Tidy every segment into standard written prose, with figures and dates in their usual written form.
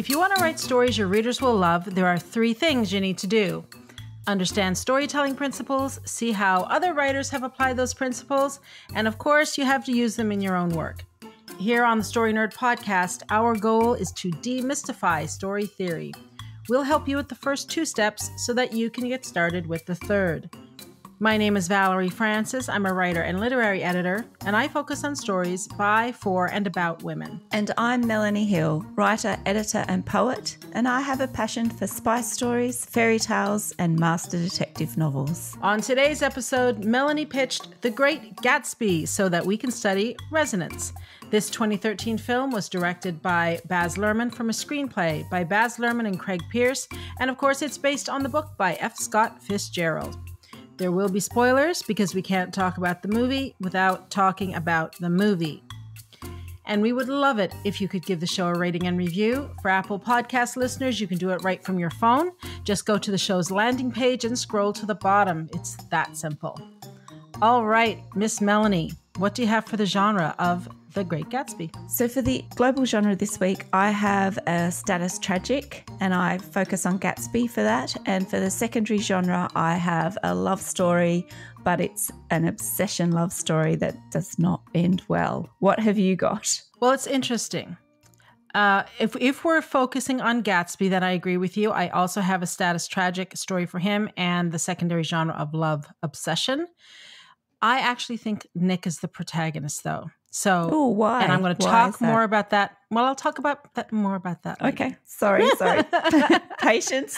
If you want to write stories your readers will love, there are 3 things you need to do. Understand storytelling principles, see how other writers have applied those principles, and of course, you have to use them in your own work. Here on the Story Nerd podcast, our goal is to demystify story theory. We'll help you with the first 2 steps so that you can get started with the 3rd. My name is Valerie Francis. I'm a writer and literary editor, and I focus on stories by, for, and about women. And I'm Melanie Hill, writer, editor, and poet, and I have a passion for spy stories, fairy tales, and master detective novels. On today's episode, Melanie pitched The Great Gatsby so that we can study resonance. This 2013 film was directed by Baz Luhrmann from a screenplay by Baz Luhrmann and Craig Pearce, and of course it's based on the book by F. Scott Fitzgerald. There will be spoilers because we can't talk about the movie without talking about the movie. And we would love it if you could give the show a rating and review. For Apple Podcast listeners, you can do it right from your phone. Just go to the show's landing page and scroll to the bottom. It's that simple. All right, Miss Melanie, what do you have for the genre of The Great Gatsby? So for the global genre this week, I have a status tragic, and I focus on Gatsby for that. And for the secondary genre, I have a love story, but it's an obsession love story that does not end well. What have you got? Well, it's interesting. If we're focusing on Gatsby, then I agree with you. I also have a status tragic story for him and the secondary genre of love obsession. I actually think Nick is the protagonist, though. So, ooh, why? And I'm going to talk more about that. Well, I'll talk about that more about that later. Okay. Sorry. Patience.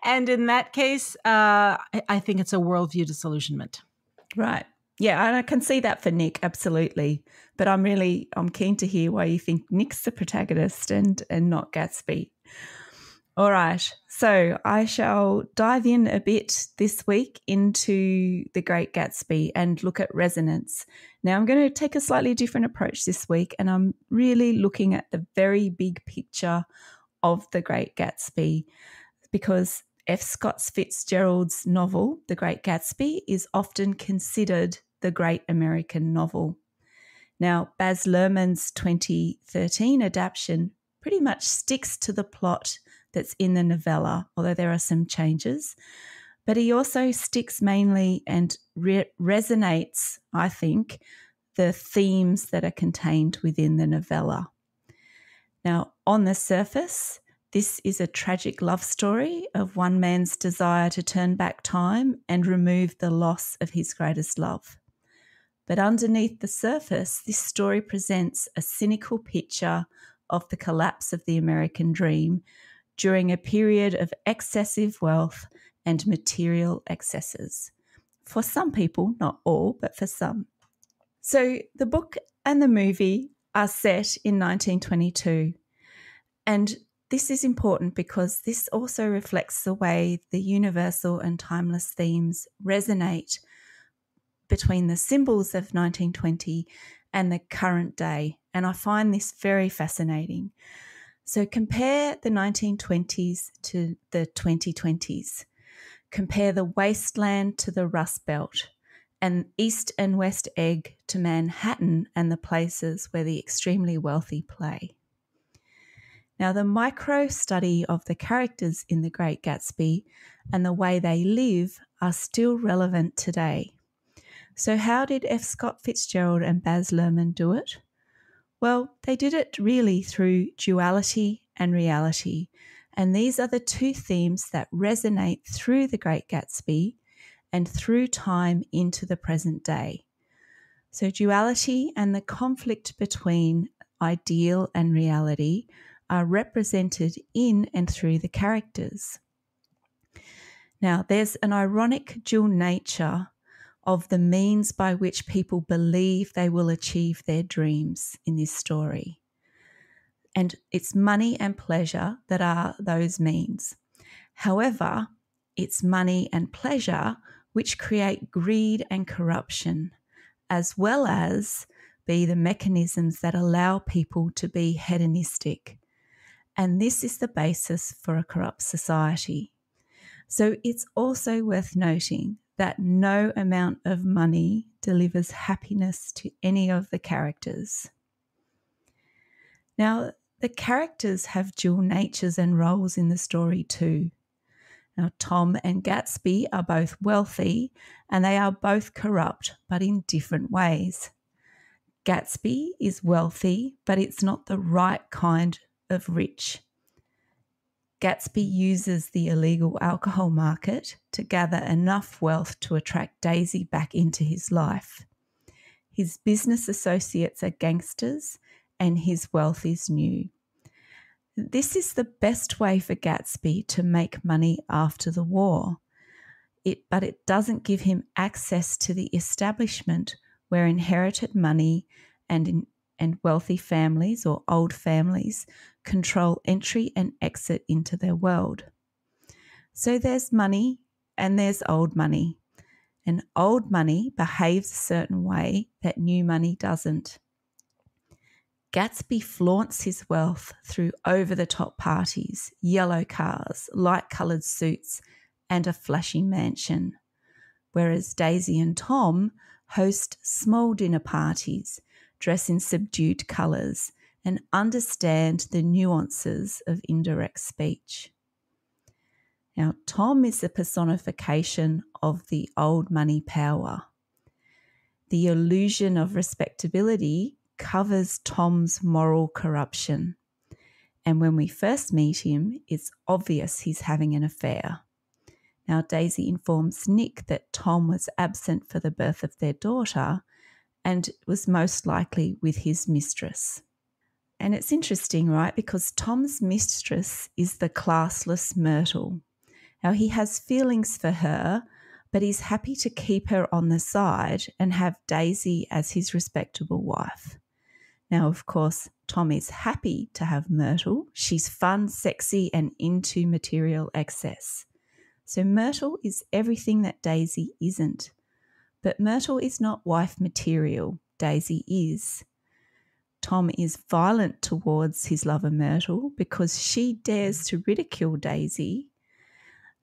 And in that case, I think it's a worldview disillusionment. Right. Yeah, and I can see that for Nick, absolutely. But I'm keen to hear why you think Nick's the protagonist and not Gatsby. All right, so I shall dive in a bit this week into The Great Gatsby and look at resonance. Now, I'm going to take a slightly different approach this week, and I'm really looking at the very big picture of The Great Gatsby, because F. Scott Fitzgerald's novel, The Great Gatsby, is often considered the great American novel. Now, Baz Luhrmann's 2013 adaptation pretty much sticks to the plot that's in the novella, although there are some changes. But he also sticks mainly and resonates, I think, the themes that are contained within the novella. Now, on the surface, this is a tragic love story of one man's desire to turn back time and remove the loss of his greatest love. But underneath the surface, this story presents a cynical picture of the collapse of the American dream during a period of excessive wealth and material excesses. For some people, not all, but for some. So the book and the movie are set in 1922. And this is important because this also reflects the way the universal and timeless themes resonate between the symbols of 1920 and the current day. And I find this very fascinating. So compare the 1920s to the 2020s. Compare the wasteland to the Rust Belt, and East and West Egg to Manhattan and the places where the extremely wealthy play. Now, the micro study of the characters in The Great Gatsby and the way they live are still relevant today. So how did F. Scott Fitzgerald and Baz Luhrmann do it? Well, they did it really through duality and reality, and these are the 2 themes that resonate through The Great Gatsby and through time into the present day. So duality and the conflict between ideal and reality are represented in and through the characters. Now, there's an ironic dual nature of the means by which people believe they will achieve their dreams in this story. And it's money and pleasure that are those means. However, it's money and pleasure which create greed and corruption, as well as be the mechanisms that allow people to be hedonistic. And this is the basis for a corrupt society. So it's also worth noting that no amount of money delivers happiness to any of the characters. Now, The characters have dual natures and roles in the story too. Now, Tom and Gatsby are both wealthy and they are both corrupt, but in different ways. Gatsby is wealthy, but it's not the right kind of rich. Gatsby uses the illegal alcohol market to gather enough wealth to attract Daisy back into his life. His business associates are gangsters and his wealth is new. This is the best way for Gatsby to make money after the war. But it doesn't give him access to the establishment where inherited money and wealthy families or old families control entry and exit into their world. So there's money and there's old money. And old money behaves a certain way that new money doesn't. Gatsby flaunts his wealth through over-the-top parties, yellow cars, light-coloured suits, and a flashy mansion, whereas Daisy and Tom host small dinner parties, dress in subdued colours, and understand the nuances of indirect speech. Now, Tom is the personification of the old money power. The illusion of respectability covers Tom's moral corruption. And when we first meet him, it's obvious he's having an affair. Now, Daisy informs Nick that Tom was absent for the birth of their daughter and was most likely with his mistress. And it's interesting, right? Because Tom's mistress is the classless Myrtle. Now, he has feelings for her, but he's happy to keep her on the side and have Daisy as his respectable wife. Now, of course, Tom is happy to have Myrtle. She's fun, sexy, and into material excess. So Myrtle is everything that Daisy isn't. But Myrtle is not wife material. Daisy is. Tom is violent towards his lover Myrtle because she dares to ridicule Daisy,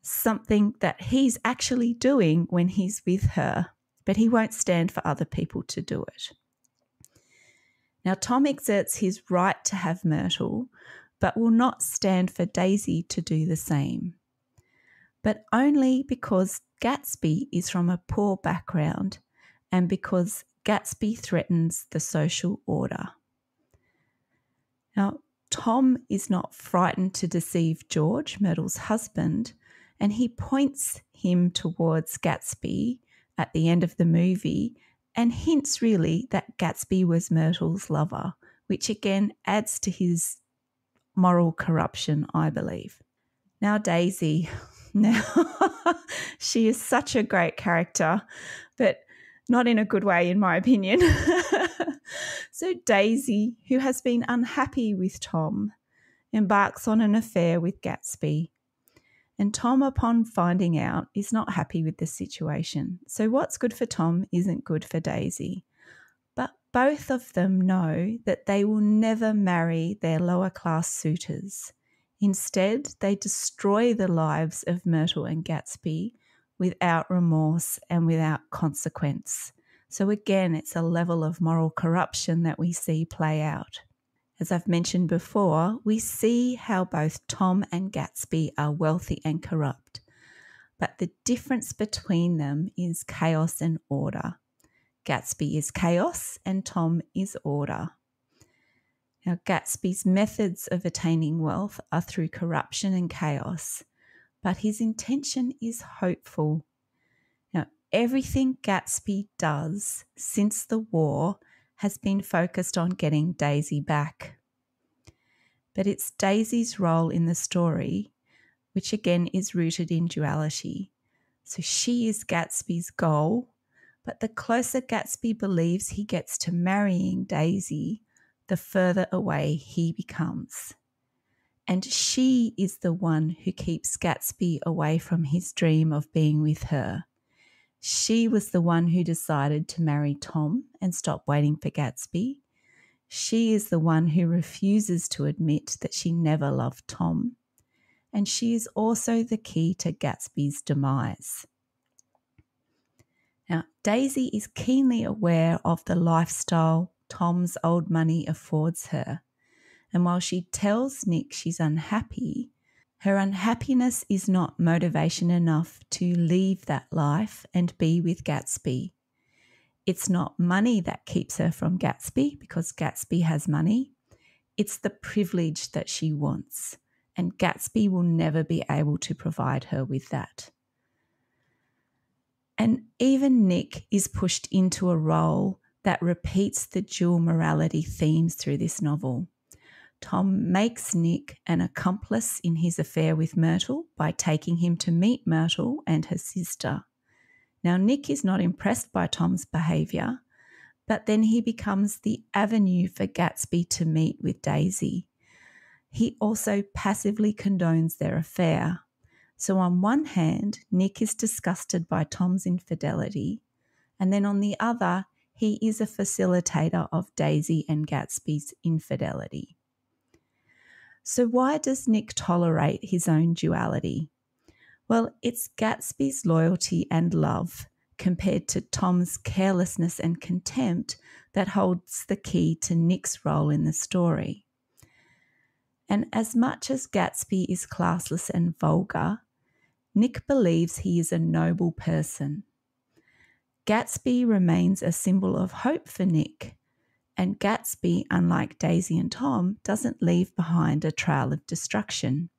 something that he's actually doing when he's with her, but he won't stand for other people to do it. Now, Tom exerts his right to have Myrtle, but will not stand for Daisy to do the same. But only because Gatsby is from a poor background and because Gatsby threatens the social order. Now, Tom is not frightened to deceive George, Myrtle's husband, and he points him towards Gatsby at the end of the movie and hints really that Gatsby was Myrtle's lover, which again adds to his moral corruption, I believe. Now, Daisy. Now, she is such a great character, but not in a good way, in my opinion. So Daisy, who has been unhappy with Tom, embarks on an affair with Gatsby. And Tom, upon finding out, is not happy with the situation. So what's good for Tom isn't good for Daisy. But both of them know that they will never marry their lower class suitors. Instead, they destroy the lives of Myrtle and Gatsby without remorse and without consequence. So again, it's a level of moral corruption that we see play out. As I've mentioned before, we see how both Tom and Gatsby are wealthy and corrupt, but the difference between them is chaos and order. Gatsby is chaos and Tom is order. Now, Gatsby's methods of attaining wealth are through corruption and chaos, but his intention is hopeful. Now, everything Gatsby does since the war has been focused on getting Daisy back. But it's Daisy's role in the story, which again is rooted in duality. So she is Gatsby's goal, but the closer Gatsby believes he gets to marrying Daisy, the further away he becomes. And she is the one who keeps Gatsby away from his dream of being with her. She was the one who decided to marry Tom and stop waiting for Gatsby. She is the one who refuses to admit that she never loved Tom. And she is also the key to Gatsby's demise. Now, Daisy is keenly aware of the lifestyle Tom's old money affords her. And while she tells Nick she's unhappy, her unhappiness is not motivation enough to leave that life and be with Gatsby. It's not money that keeps her from Gatsby because Gatsby has money. It's the privilege that she wants, and Gatsby will never be able to provide her with that. And even Nick is pushed into a role that repeats the dual morality themes through this novel. Tom makes Nick an accomplice in his affair with Myrtle by taking him to meet Myrtle and her sister. Now, Nick is not impressed by Tom's behaviour, but then he becomes the avenue for Gatsby to meet with Daisy. He also passively condones their affair. So on one hand, Nick is disgusted by Tom's infidelity, and then on the other, he is a facilitator of Daisy and Gatsby's infidelity. So why does Nick tolerate his own duality? Well, it's Gatsby's loyalty and love compared to Tom's carelessness and contempt that holds the key to Nick's role in the story. And as much as Gatsby is classless and vulgar, Nick believes he is a noble person. Gatsby remains a symbol of hope for Nick, and Gatsby, unlike Daisy and Tom, doesn't leave behind a trail of destruction.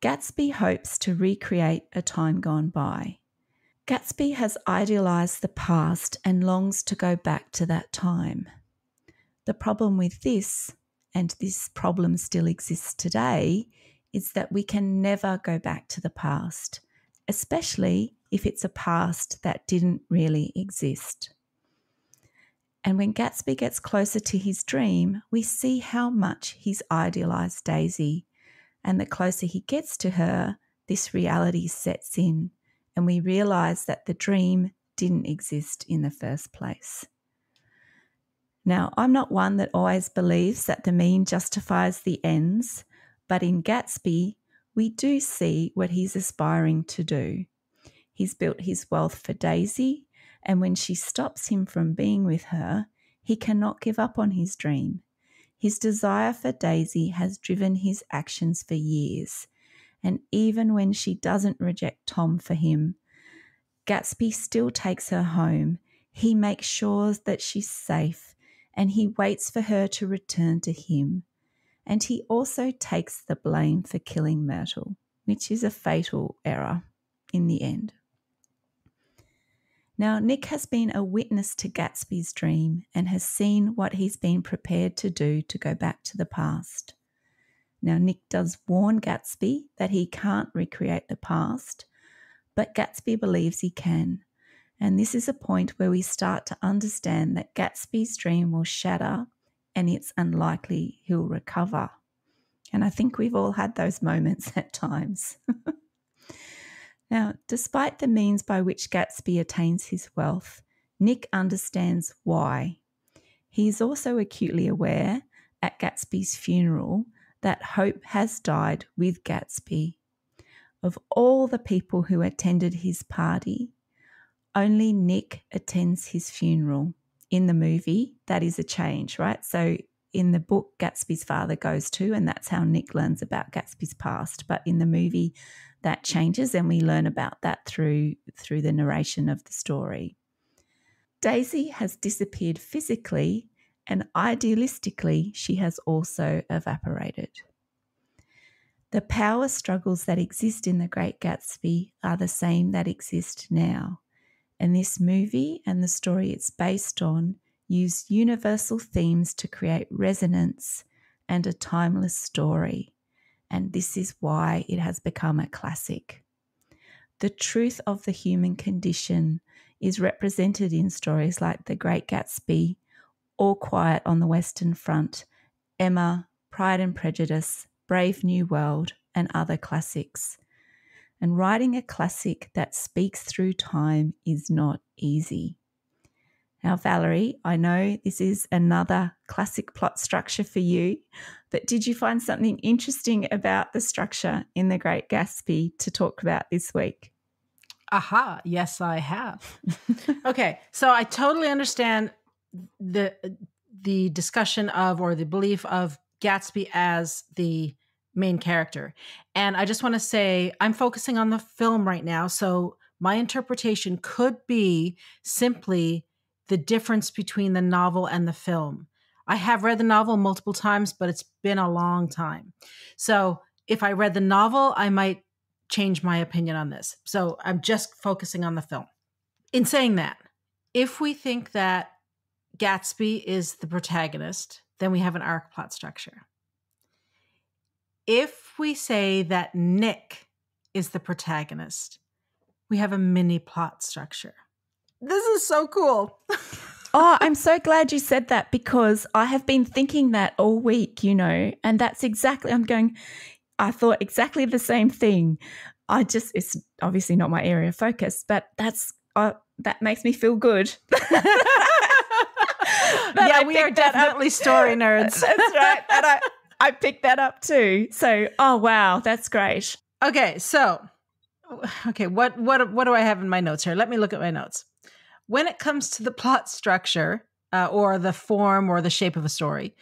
Gatsby hopes to recreate a time gone by. Gatsby has idealised the past and longs to go back to that time. The problem with this, and this problem still exists today, is that we can never go back to the past, especially if it's a past that didn't really exist. And when Gatsby gets closer to his dream, we see how much he's idealised Daisy. And the closer he gets to her, this reality sets in, and we realise that the dream didn't exist in the first place. Now, I'm not one that always believes that the mean justifies the ends, but in Gatsby, we do see what he's aspiring to do. He's built his wealth for Daisy, and when she stops him from being with her, he cannot give up on his dream. His desire for Daisy has driven his actions for years, and even when she doesn't reject Tom for him, Gatsby still takes her home. He makes sure that she's safe, and he waits for her to return to him. And he also takes the blame for killing Myrtle, which is a fatal error in the end. Now, Nick has been a witness to Gatsby's dream and has seen what he's been prepared to do to go back to the past. Now, Nick does warn Gatsby that he can't recreate the past, but Gatsby believes he can. And this is a point where we start to understand that Gatsby's dream will shatter and it's unlikely he'll recover. And I think we've all had those moments at times. Now, despite the means by which Gatsby attains his wealth, Nick understands why. He is also acutely aware at Gatsby's funeral that hope has died with Gatsby. Of all the people who attended his party, only Nick attends his funeral. In the movie, that is a change, right? So in the book, Gatsby's father goes to, and that's how Nick learns about Gatsby's past. But in the movie, that changes, and we learn about that through the narration of the story. Daisy has disappeared physically, and idealistically, she has also evaporated. The power struggles that exist in The Great Gatsby are the same that exist now. And this movie and the story it's based on use universal themes to create resonance and a timeless story. And this is why it has become a classic. The truth of the human condition is represented in stories like The Great Gatsby, All Quiet on the Western Front, Emma, Pride and Prejudice, Brave New World, and other classics. And writing a classic that speaks through time is not easy. Now, Valerie, I know this is another classic plot structure for you, but did you find something interesting about the structure in The Great Gatsby to talk about this week? Aha, yes, I have. Okay, so I totally understand the discussion of, or the belief of, Gatsby as the main character. And I just want to say, I'm focusing on the film right now. So my interpretation could be simply the difference between the novel and the film. I have read the novel multiple times, but it's been a long time. So if I read the novel, I might change my opinion on this. So I'm just focusing on the film. In saying that, if we think that Gatsby is the protagonist, then we have an arc plot structure. If we say that Nick is the protagonist, we have a mini plot structure. This is so cool. Oh, I'm so glad you said that, because I have been thinking that all week, and that's exactly, I thought exactly the same thing. It's obviously not my area of focus, but that makes me feel good. Yeah, we are definitely story nerds. That's right. And I picked that up too. So, oh, wow, that's great. Okay, what do I have in my notes here? Let me look at my notes. When it comes to the plot structure or the form or the shape of a story,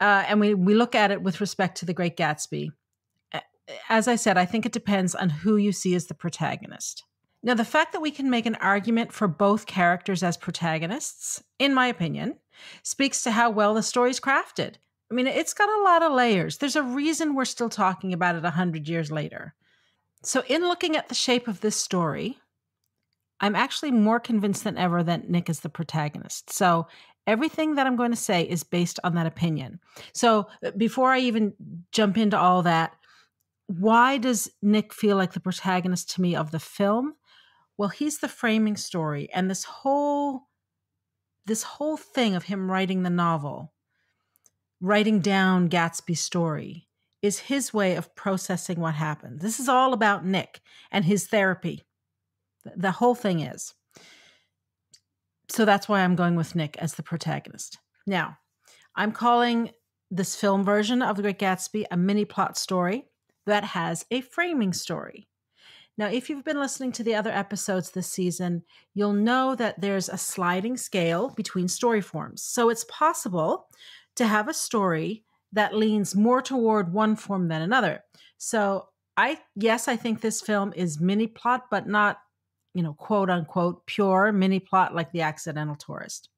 and we look at it with respect to The Great Gatsby, as I said, I think it depends on who you see as the protagonist. Now, the fact that we can make an argument for both characters as protagonists, in my opinion, speaks to how well the story's crafted. I mean, it's got a lot of layers. There's a reason we're still talking about it 100 years later. So in looking at the shape of this story, I'm actually more convinced than ever that Nick is the protagonist. So everything that I'm going to say is based on that opinion. So before I even jump into all that, why does Nick feel like the protagonist to me of the film? Well, he's the framing story, and this whole thing of him writing the novel, writing down Gatsby's story, is his way of processing what happened. This is all about Nick and his therapy. The whole thing is. So that's why I'm going with Nick as the protagonist. Now, I'm calling this film version of The Great Gatsby a mini plot story that has a framing story. Now, if you've been listening to the other episodes this season, you'll know that there's a sliding scale between story forms. So it's possible to have a story that leans more toward one form than another. So I think this film is mini plot, but not, quote unquote, pure mini plot like The Accidental Tourist.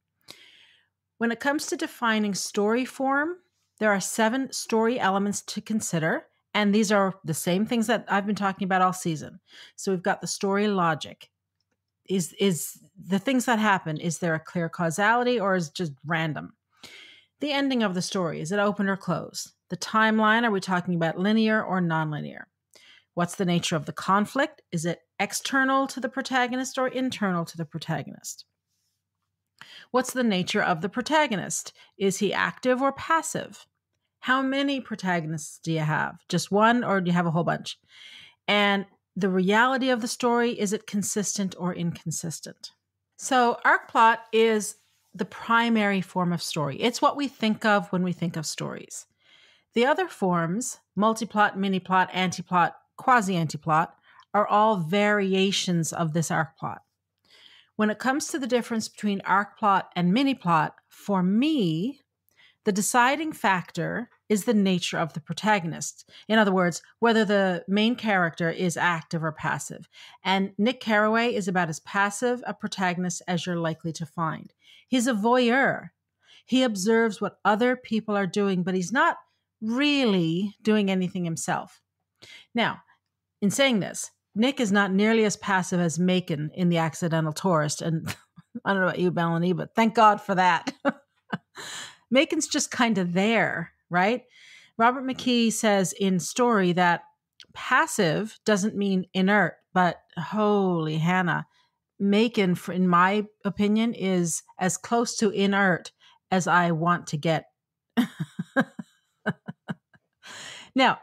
When it comes to defining story form, there are 7 story elements to consider. And these are the same things that I've been talking about all season. So we've got the story logic. Is the things that happen, is there a clear causality or is it just random? The ending of the story, is it open or closed? The timeline, are we talking about linear or nonlinear? What's the nature of the conflict? Is it external to the protagonist or internal to the protagonist? What's the nature of the protagonist? Is he active or passive? How many protagonists do you have? Just one, or do you have a whole bunch? And the reality of the story, is it consistent or inconsistent? So arc plot is the primary form of story. It's what we think of when we think of stories. The other forms, multiplot, mini-plot, anti-plot, quasi-anti-plot, are all variations of this arc plot. When it comes to the difference between arc plot and mini-plot, for me, the deciding factor is the nature of the protagonist. In other words, whether the main character is active or passive. And Nick Carraway is about as passive a protagonist as you're likely to find. He's a voyeur. He observes what other people are doing, but he's not really doing anything himself. Now, in saying this, Nick is not nearly as passive as Macon in The Accidental Tourist. And I don't know about you, Melanie, but thank God for that. Macon's just kind of there, right? Robert McKee says in Story that passive doesn't mean inert, but holy Hannah, Macon, in my opinion, is as close to inert as I want to get. Now,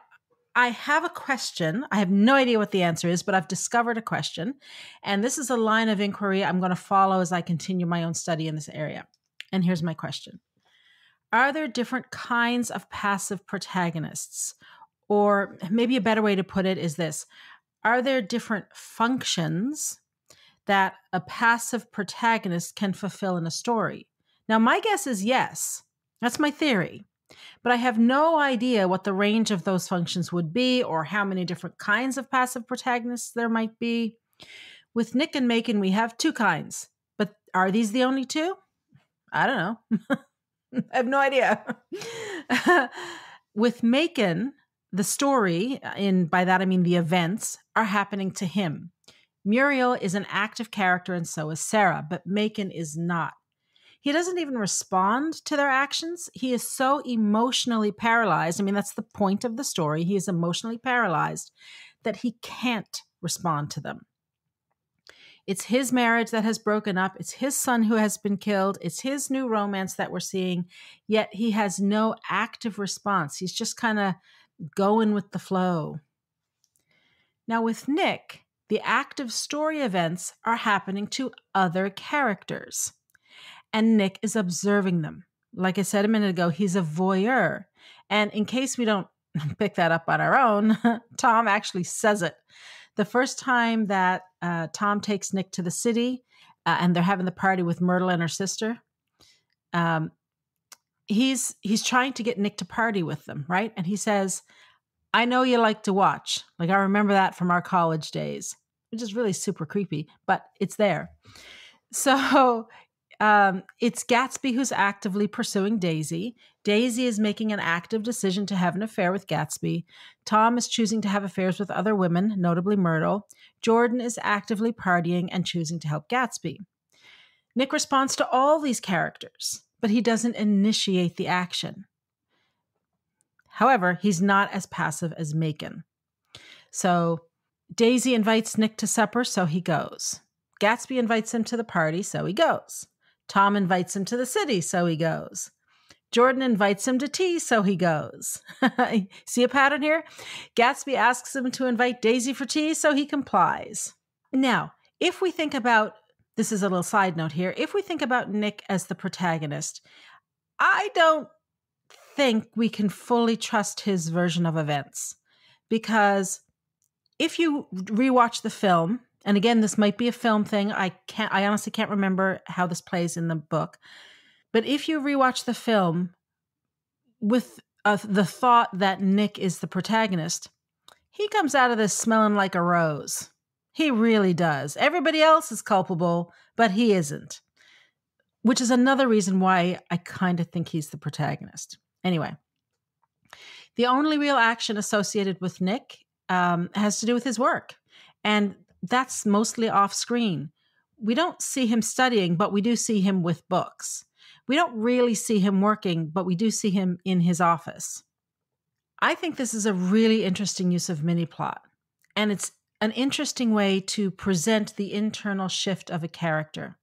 I have a question. I have no idea what the answer is, but I've discovered a question. And this is a line of inquiry I'm going to follow as I continue my own study in this area. And here's my question. Are there different kinds of passive protagonists? Or maybe a better way to put it is this. Are there different functions that a passive protagonist can fulfill in a story? Now, my guess is yes. That's my theory. But I have no idea what the range of those functions would be or how many different kinds of passive protagonists there might be. With Nick and Macon, we have two kinds. But are these the only two? I don't know. I have no idea. With Macon, the story, by that I mean the events, are happening to him. Muriel is an active character and so is Sarah, but Macon is not. He doesn't even respond to their actions. He is so emotionally paralyzed. I mean, that's the point of the story. He is emotionally paralyzed that he can't respond to them. It's his marriage that has broken up. It's his son who has been killed. It's his new romance that we're seeing. Yet he has no active response. He's just kind of going with the flow. Now with Nick, the active story events are happening to other characters. And Nick is observing them. Like I said a minute ago, he's a voyeur. And in case we don't pick that up on our own, Tom actually says it. The first time that Tom takes Nick to the city and they're having the party with Myrtle and her sister, he's trying to get Nick to party with them, right? And he says, I know you like to watch. Like, I remember that from our college days, which is really super creepy, but it's there. So it's Gatsby who's actively pursuing Daisy. Daisy is making an active decision to have an affair with Gatsby. Tom is choosing to have affairs with other women, notably Myrtle. Jordan is actively partying and choosing to help Gatsby. Nick responds to all these characters, but he doesn't initiate the action. However, he's not as passive as Macon. So Daisy invites Nick to supper, so he goes. Gatsby invites him to the party, so he goes. Tom invites him to the city, so he goes. Jordan invites him to tea, so he goes. See a pattern here? Gatsby asks him to invite Daisy for tea, so he complies. Now, if we think about, this is a little side note here, if we think about Nick as the protagonist, I don't think we can fully trust his version of events. Because if you rewatch the film, and again, this might be a film thing. I honestly can't remember how this plays in the book. But if you rewatch the film with the thought that Nick is the protagonist, he comes out of this smelling like a rose. He really does. Everybody else is culpable, but he isn't. Which is another reason why I kind of think he's the protagonist. Anyway, the only real action associated with Nick has to do with his work. And that's mostly off screen. We don't see him studying, but we do see him with books. We don't really see him working, but we do see him in his office. I think this is a really interesting use of mini plot, and it's an interesting way to present the internal shift of a character.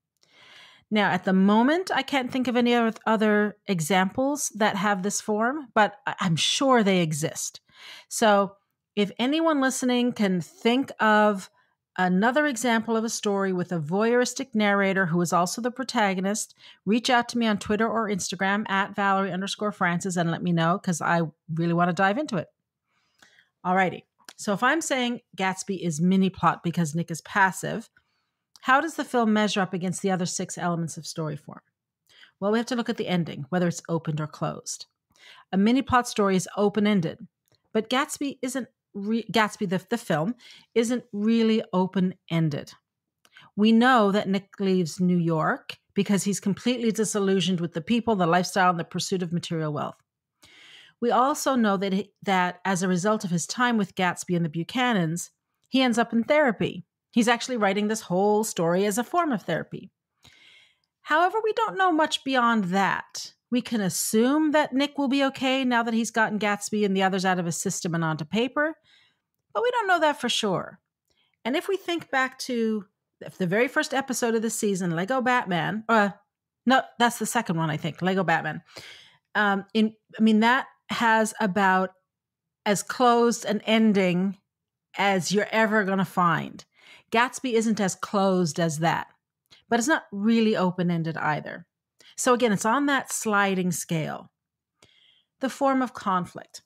Now, at the moment, I can't think of any other examples that have this form, but I'm sure they exist. So if anyone listening can think of another example of a story with a voyeuristic narrator who is also the protagonist, reach out to me on Twitter or Instagram at Valerie_Francis and let me know, because I really want to dive into it. Alrighty. So if I'm saying Gatsby is mini plot because Nick is passive, how does the film measure up against the other 6 elements of story form? Well, we have to look at the ending, whether it's opened or closed. A mini plot story is open-ended, but Gatsby isn't the film isn't really open-ended. We know that Nick leaves New York because he's completely disillusioned with the people, the lifestyle, and the pursuit of material wealth. We also know that as a result of his time with Gatsby and the Buchanans, he ends up in therapy. He's actually writing this whole story as a form of therapy. However, we don't know much beyond that. We can assume that Nick will be okay now that he's gotten Gatsby and the others out of his system and onto paper, but we don't know that for sure. And if we think back to the very first episode of the season, Lego Batman, no, that's the second one, I think, Lego Batman. That has about as closed an ending as you're ever going to find. Gatsby isn't as closed as that, but it's not really open-ended either. So again, it's on that sliding scale. The form of conflict.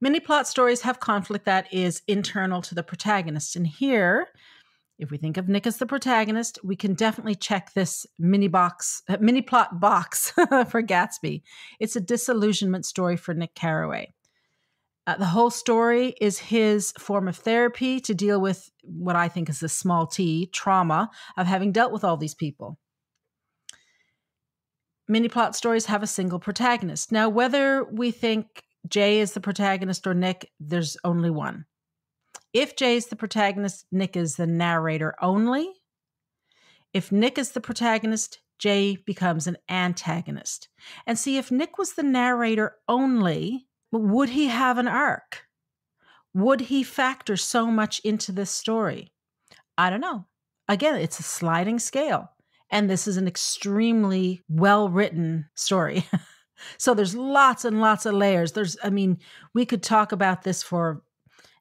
Many plot stories have conflict that is internal to the protagonist. And here, If we think of Nick as the protagonist, we can definitely check this mini plot box for Gatsby. It's a disillusionment story for Nick Carraway. The whole story is his form of therapy to deal with what I think is the small t trauma of having dealt with all these people. Mini plot stories have a single protagonist. Now, whether we think Jay is the protagonist or Nick, there's only one. If Jay is the protagonist, Nick is the narrator only. If Nick is the protagonist, Jay becomes an antagonist. And see, if Nick was the narrator only, would he have an arc? Would he factor so much into this story? I don't know. Again, it's a sliding scale. And this is an extremely well-written story. So there's lots and lots of layers. We could talk about this for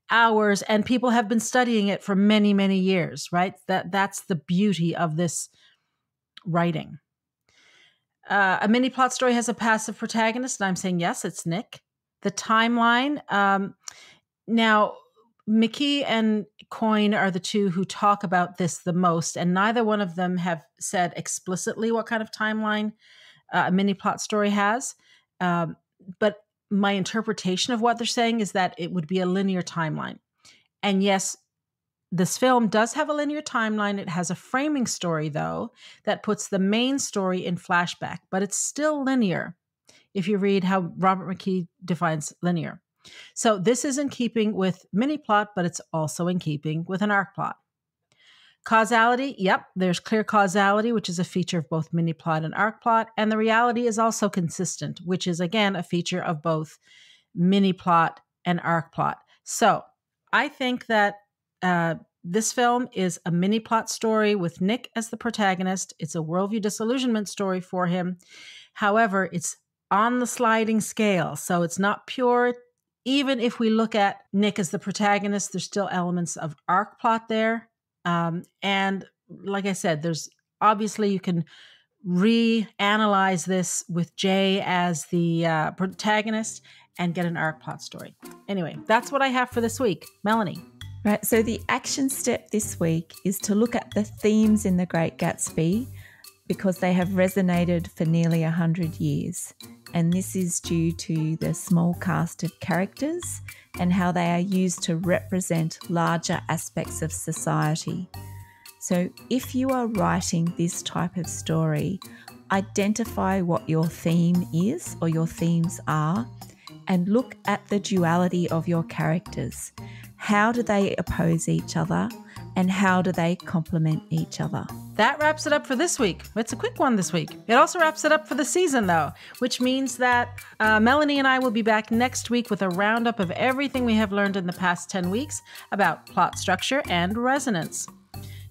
hours, and people have been studying it for many, many years, right? That's the beauty of this writing. A mini plot story has a passive protagonist, and I'm saying, yes, it's Nick. The timeline. Now, Mickey and Coyne are the two who talk about this the most, and neither one of them have said explicitly what kind of timeline a mini plot story has. But my interpretation of what they're saying is that it would be a linear timeline. And yes, this film does have a linear timeline. It has a framing story, though, that puts the main story in flashback, but it's still linear if you read how Robert McKee defines linear. So this is in keeping with mini plot, but it's also in keeping with an arc plot. Causality, yep, there's clear causality, which is a feature of both mini plot and arc plot. And the reality is also consistent, which is, again, a feature of both mini plot and arc plot. So I think that this film is a mini plot story with Nick as the protagonist. It's a worldview disillusionment story for him. However, it's on the sliding scale. So it's not pure. Even if we look at Nick as the protagonist, there's still elements of arc plot there. And like I said, there's obviously you can reanalyze this with Jay as the protagonist and get an arc plot story. Anyway, that's what I have for this week. Melanie. Right. So the action step this week is to look at the themes in The Great Gatsby because they have resonated for nearly 100 years. And this is due to the small cast of characters and how they are used to represent larger aspects of society. So if you are writing this type of story, identify what your theme is or your themes are and look at the duality of your characters. How do they oppose each other and how do they complement each other? That wraps it up for this week. It's a quick one this week. It also wraps it up for the season, though, which means that Melanie and I will be back next week with a roundup of everything we have learned in the past 10 weeks about plot structure and resonance.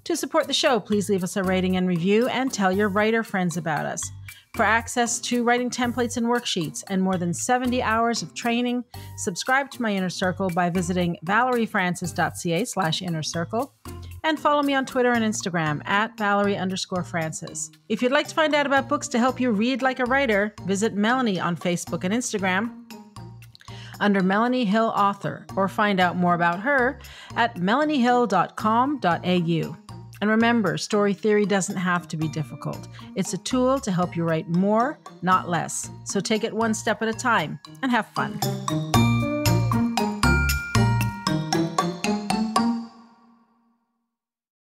To support the show, please leave us a rating and review and tell your writer friends about us. For access to writing templates and worksheets and more than 70 hours of training, subscribe to my Inner Circle by visiting valeriefrancis.ca/innercircle and follow me on Twitter and Instagram at Valerie_Francis. If you'd like to find out about books to help you read like a writer, visit Melanie on Facebook and Instagram under Melanie Hill Author, or find out more about her at melaniehill.com.au. And remember, story theory doesn't have to be difficult. It's a tool to help you write more, not less. So take it one step at a time and have fun.